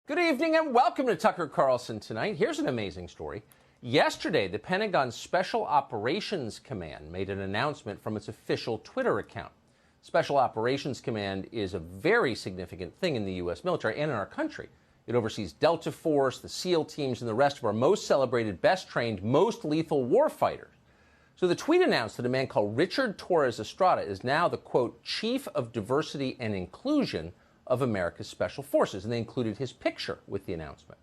Good evening and welcome to Tucker Carlson Tonight. Here's an amazing story. Yesterday, the Pentagon's Special Operations Command made an announcement from its official Twitter account. Special Operations Command is a very significant thing in the U.S. military and in our country. It oversees Delta Force, the SEAL teams, and the rest of our most celebrated, best trained, most lethal warfighters. So the tweet announced that a man called Richard Torres Estrada is now the, quote, Chief of Diversity and Inclusion of America's Special Forces, and they included his picture with the announcement.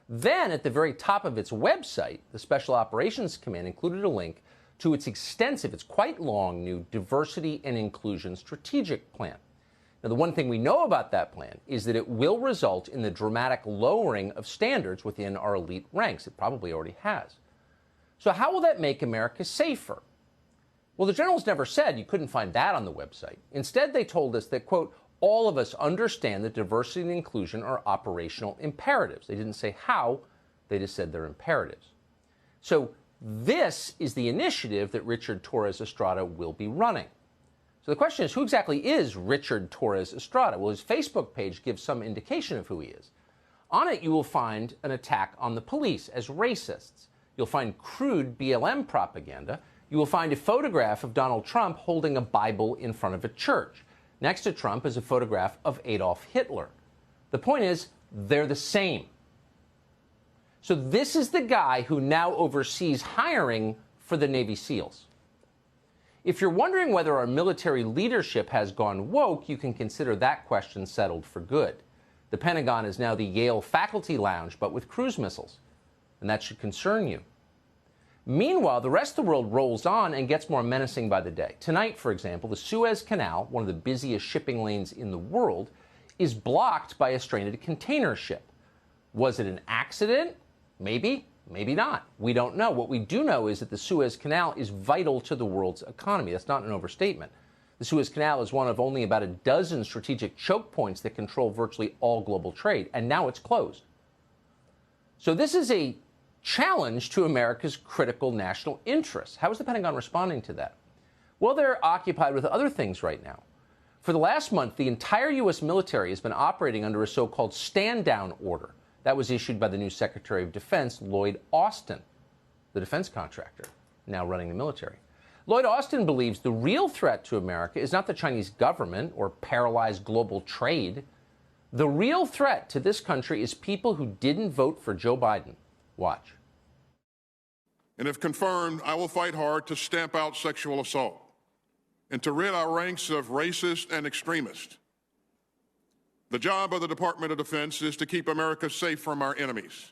Then, at the very top of its website, the Special Operations Command included a link to its extensive, it's quite long, new Diversity and Inclusion Strategic Plan. Now, the one thing we know about that plan is that it will result in the dramatic lowering of standards within our elite ranks. It probably already has. So how will that make America safer? Well, the generals never said you couldn't find that on the website. Instead, they told us that, quote, all of us understand that diversity and inclusion are operational imperatives. They didn't say how, they just said they're imperatives. So this is the initiative that Richard Torres Estrada will be running. So the question is, who exactly is Richard Torres Estrada? Well, his Facebook page gives some indication of who he is. On it, you will find an attack on the police as racists. You'll find crude BLM propaganda. You will find a photograph of Donald Trump holding a Bible in front of a church. Next to Trump is a photograph of Adolf Hitler. The point is, they're the same. So this is the guy who now oversees hiring for the Navy SEALs. If you're wondering whether our military leadership has gone woke, you can consider that question settled for good. The Pentagon is now the Yale faculty lounge, but with cruise missiles. And that should concern you. Meanwhile, the rest of the world rolls on and gets more menacing by the day. Tonight, for example, the Suez Canal, one of the busiest shipping lanes in the world, is blocked by a stranded container ship. Was it an accident? Maybe, maybe not. We don't know. What we do know is that the Suez Canal is vital to the world's economy. That's not an overstatement. The Suez Canal is one of only about a dozen strategic choke points that control virtually all global trade, and now it's closed. So this is a challenge to America's critical national interests. How is the Pentagon responding to that? Well, they're occupied with other things right now. For the last month, the entire U.S. military has been operating under a so-called stand-down order. That was issued by the new Secretary of Defense, Lloyd Austin, the defense contractor, now running the military. Lloyd Austin believes the real threat to America is not the Chinese government or paralyzed global trade. The real threat to this country is people who didn't vote for Joe Biden. Watch. And if confirmed, I will fight hard to stamp out sexual assault and to rid our ranks of racists and extremists. The job of the Department of Defense is to keep America safe from our enemies.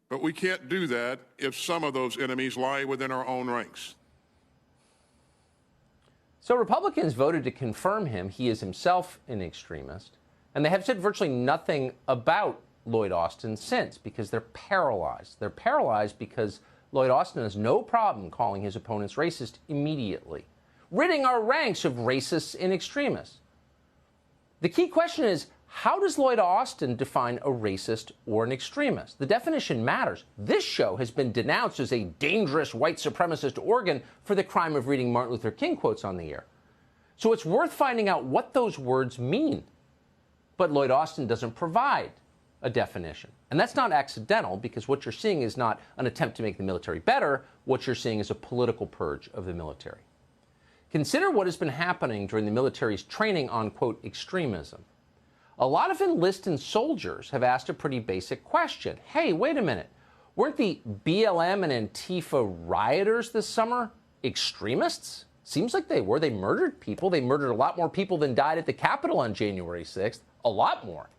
But we can't do that if some of those enemies lie within our own ranks. So Republicans voted to confirm him. He is himself an extremist. And they have said virtually nothing about Lloyd Austin since, because they're paralyzed. They're paralyzed because Lloyd Austin has no problem calling his opponents racist immediately, ridding our ranks of racists and extremists. The key question is, how does Lloyd Austin define a racist or an extremist? The definition matters. This show has been denounced as a dangerous white supremacist organ for the crime of reading Martin Luther King quotes on the air. So it's worth finding out what those words mean. But Lloyd Austin doesn't provide a definition. And that's not accidental, because what you're seeing is not an attempt to make the military better. What you're seeing is a political purge of the military. Consider what has been happening during the military's training on, quote, extremism. A lot of enlisted soldiers have asked a pretty basic question. Hey, wait a minute. Weren't the BLM and Antifa rioters this summer extremists? Seems like they were. They murdered people. They murdered a lot more people than died at the Capitol on January 6th. A lot more.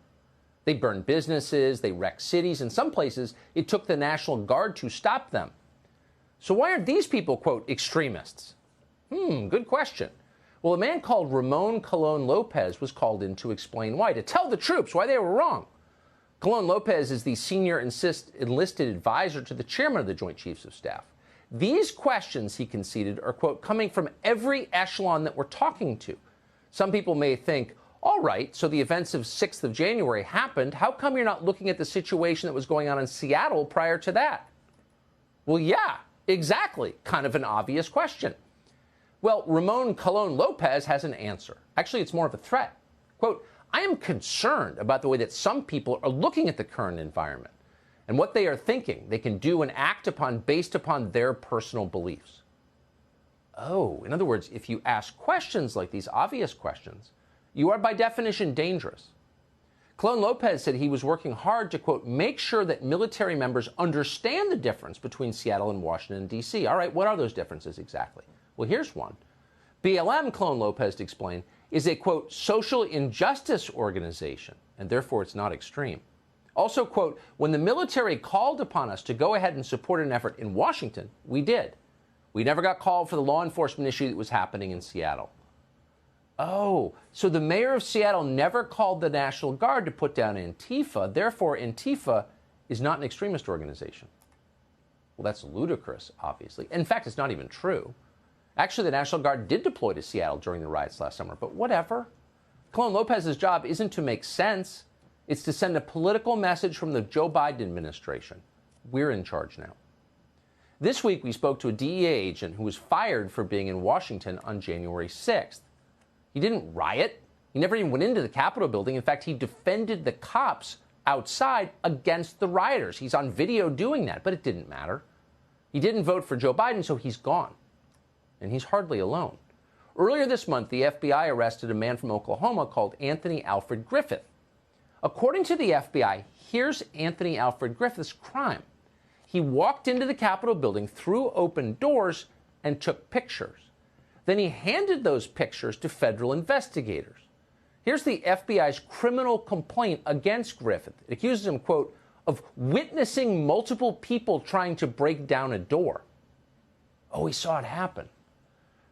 They burned businesses, they wrecked cities. In some places, it took the National Guard to stop them. So why aren't these people, quote, extremists? Good question. Well, a man called Ramon Colon Lopez was called in to explain why, to tell the troops why they were wrong. Colon Lopez is the senior enlisted advisor to the chairman of the Joint Chiefs of Staff. These questions, he conceded, are, quote, coming from every echelon that we're talking to. Some people may think, all right, so the events of 6th of January happened. How come you're not looking at the situation that was going on in Seattle prior to that? Well, yeah, exactly. Kind of an obvious question. Well, Ramon Colon Lopez has an answer. Actually, it's more of a threat. Quote, I am concerned about the way that some people are looking at the current environment and what they are thinking they can do and act upon based upon their personal beliefs. Oh, in other words, if you ask questions like these obvious questions, you are by definition dangerous. Colon Lopez said he was working hard to, quote, make sure that military members understand the difference between Seattle and Washington, D.C. All right, what are those differences exactly? Well, here's one. BLM, Colon Lopez explained, is a, quote, social injustice organization, and therefore it's not extreme. Also, quote, when the military called upon us to go ahead and support an effort in Washington, we did. We never got called for the law enforcement issue that was happening in Seattle. Oh, so the mayor of Seattle never called the National Guard to put down Antifa. Therefore, Antifa is not an extremist organization. Well, that's ludicrous, obviously. In fact, it's not even true. Actually, the National Guard did deploy to Seattle during the riots last summer, but whatever. Colon Lopez's job isn't to make sense. It's to send a political message from the Joe Biden administration. We're in charge now. This week, we spoke to a DEA agent who was fired for being in Washington on January 6th. He didn't riot. He never even went into the Capitol building. In fact, he defended the cops outside against the rioters. He's on video doing that, but it didn't matter. He didn't vote for Joe Biden, so he's gone. And he's hardly alone. Earlier this month, the FBI arrested a man from Oklahoma called Anthony Alfred Griffith. According to the FBI, here's Anthony Alfred Griffith's crime. He walked into the Capitol building through open doors and took pictures. Then he handed those pictures to federal investigators. Here's the FBI's criminal complaint against Griffith. It accuses him, quote, of witnessing multiple people trying to break down a door. Oh, he saw it happen.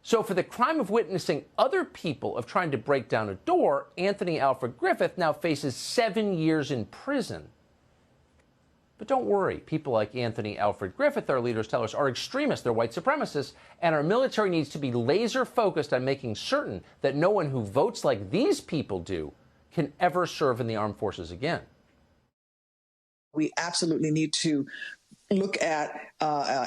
So for the crime of witnessing other people of trying to break down a door, Anthony Alfred Griffith now faces 7 years in prison. But don't worry, people like Anthony Alfred Griffith, our leaders tell us, are extremists, they're white supremacists, and our military needs to be laser focused on making certain that no one who votes like these people do can ever serve in the armed forces again. We absolutely need to look at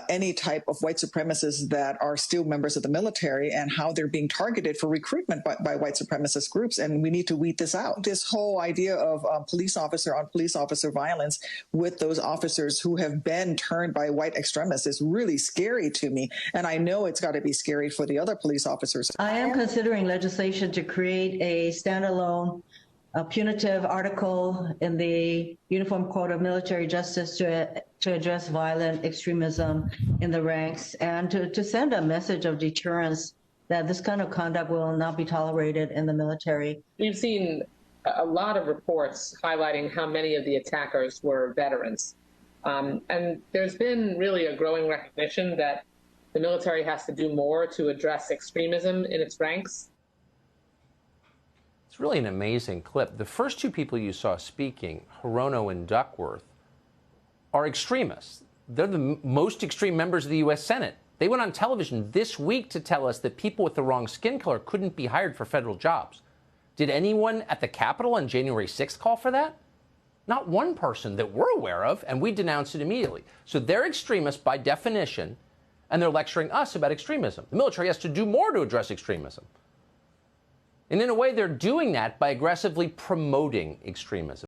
any type of white supremacists that are still members of the military and how they're being targeted for recruitment by white supremacist groups. And we need to weed this out. This whole idea of police officer on police officer violence with those officers who have been turned by white extremists is really scary to me. And I know it's got to be scary for the other police officers. I am considering legislation to create a standalone punitive article in the Uniform Code of Military Justice to address violent extremism in the ranks and to send a message of deterrence that this kind of conduct will not be tolerated in the military. We've seen a lot of reports highlighting how many of the attackers were veterans. And there's been really a growing recognition that the military has to do more to address extremism in its ranks. It's really an amazing clip. The first two people you saw speaking, Hirono and Duckworth, are extremists. They're the most extreme members of the U.S. Senate. They went on television this week to tell us that people with the wrong skin color couldn't be hired for federal jobs. Did anyone at the Capitol on January 6th call for that? Not one person that we're aware of, and we denounced it immediately. So they're extremists by definition, and they're lecturing us about extremism. The military has to do more to address extremism. And in a way, they're doing that by aggressively promoting extremism.